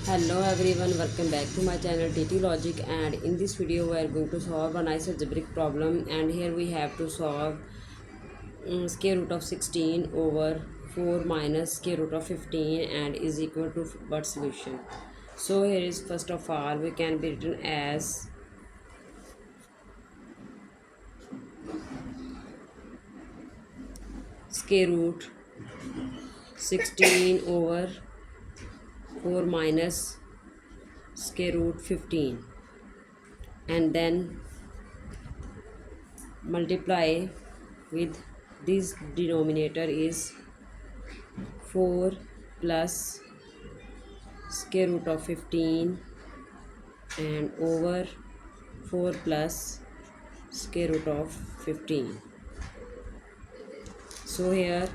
Hello everyone, welcome back to my channel TT Logic, and in this video we are going to solve a nice algebraic problem. And here we have to solve square root of 16 over 4 minus square root of 15 and is equal to what solution. So here is, first of all, we can be written as square root 16 over 4 minus square root 15, and then multiply with this denominator is 4 plus square root of 15 and over 4 plus square root of 15. So here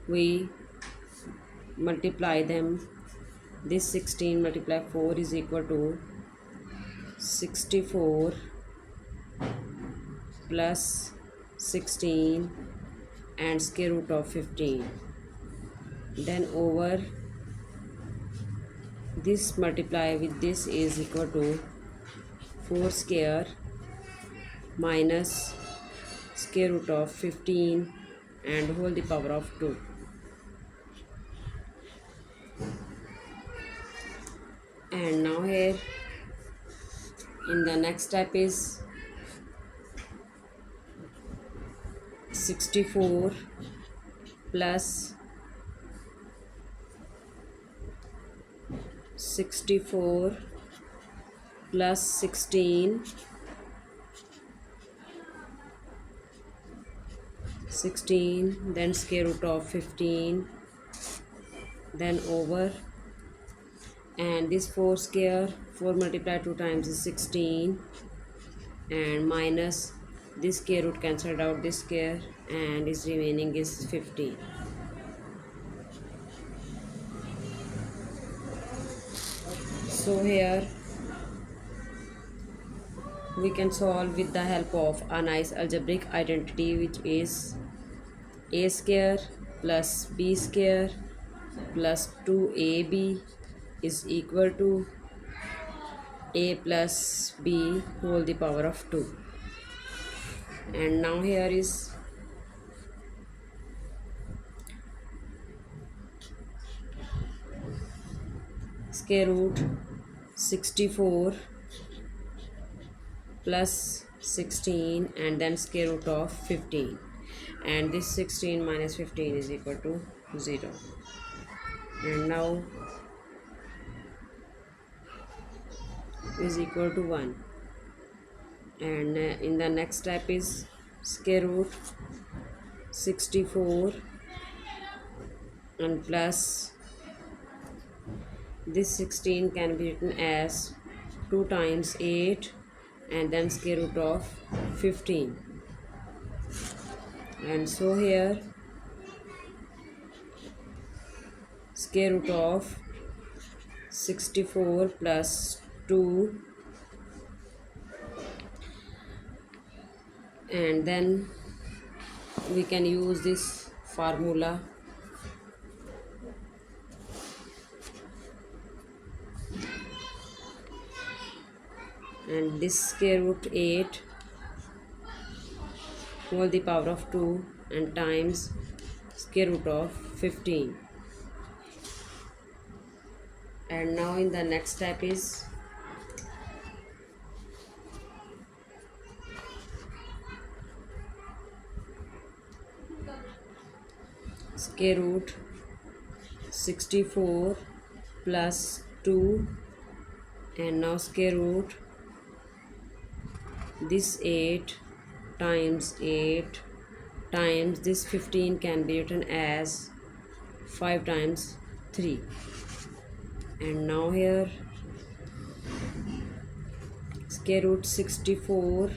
we multiply them. This 16 multiply 4 is equal to 64 plus 16 and square root of 15. Then over this multiply with this is equal to 4 square minus square root of 15 and whole the power of 2. And now here in the next step is 64 plus 64 plus 16 then square root of 15, then over, and this 4 square 4 multiplied 2 times is 16 and minus this square root cancelled out this square and is remaining is 15. So here we can solve with the help of a nice algebraic identity, which is a square plus b square plus 2ab is equal to a plus b whole the power of 2. And now here is square root 64 plus 16 and then square root of 15, and this 16 minus 15 is equal to 0. And now is equal to 1. And in the next step is square root 64 and plus this 16 can be written as 2 times 8 and then square root of 15. And so here square root of 64 plus 2, and then we can use this formula, and this square root 8 whole the power of 2 and times square root of 15. And now in the next step is square root 64 plus 2 and now square root this 8 times 8 times this 15 can be written as 5 times 3. And now here square root 64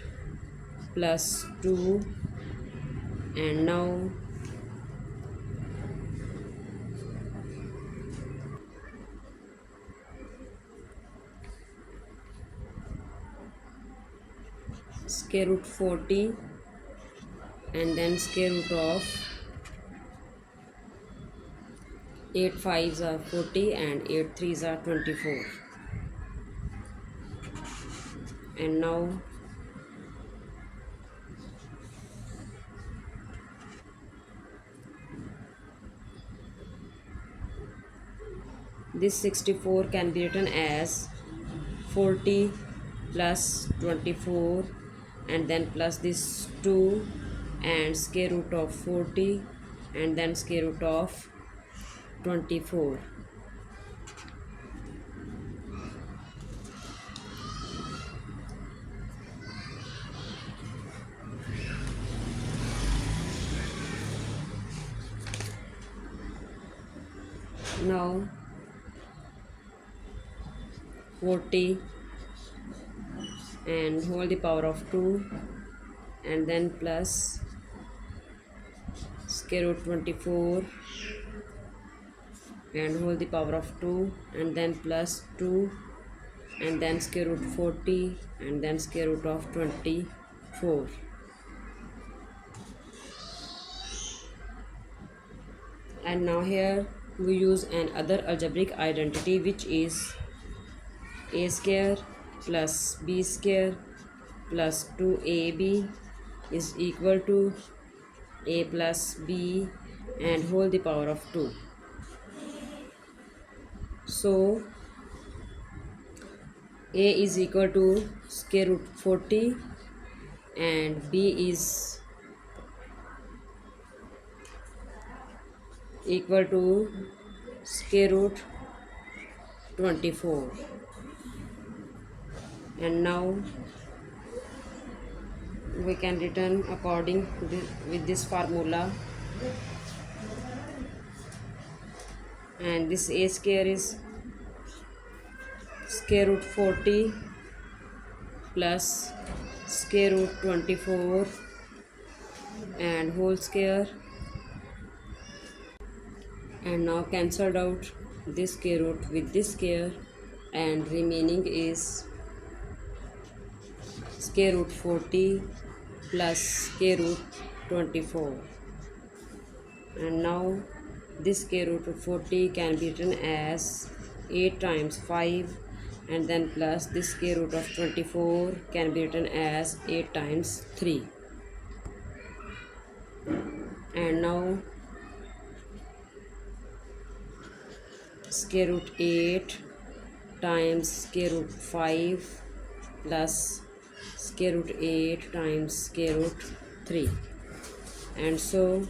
plus 2 and now square root 40 and then square root of 8 5s are 40 and 8 3s are 24. And now this 64 can be written as 40 plus 24 and then plus this 2 and square root of 40 and then square root of 24. Now 40 and whole the power of 2 and then plus square root 24 and whole the power of 2 and then plus 2 and then square root 40 and then square root of 24. And now here we use another algebraic identity, which is a square plus b square plus 2ab is equal to a plus b and whole the power of 2. So a is equal to square root 40 and b is equal to square root 24. And now we can return according with this formula, and this a square is square root 40 plus square root 24 and whole square, and now cancelled out this square root with this square and remaining is square root 40 plus square root 24. And now this square root of 40 can be written as 8 times 5 and then plus this square root of 24 can be written as 8 times 3. And now square root 8 times square root 5 plus square root 8 times square root 3, and so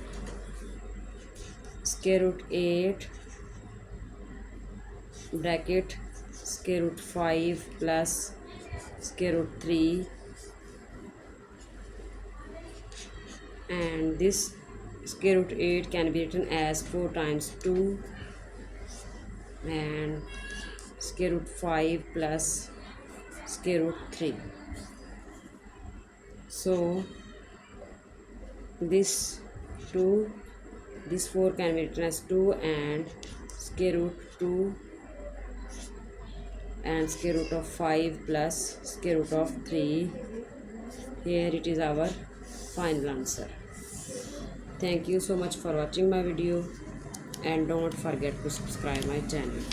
square root 8 bracket square root 5 plus square root 3, and this square root 8 can be written as 4 times 2 and square root 5 plus square root 3. So this 2, this 4 can be written as 2 and square root 2 and square root of 5 plus square root of 3. Here it is our final answer. Thank you so much for watching my video and don't forget to subscribe my channel.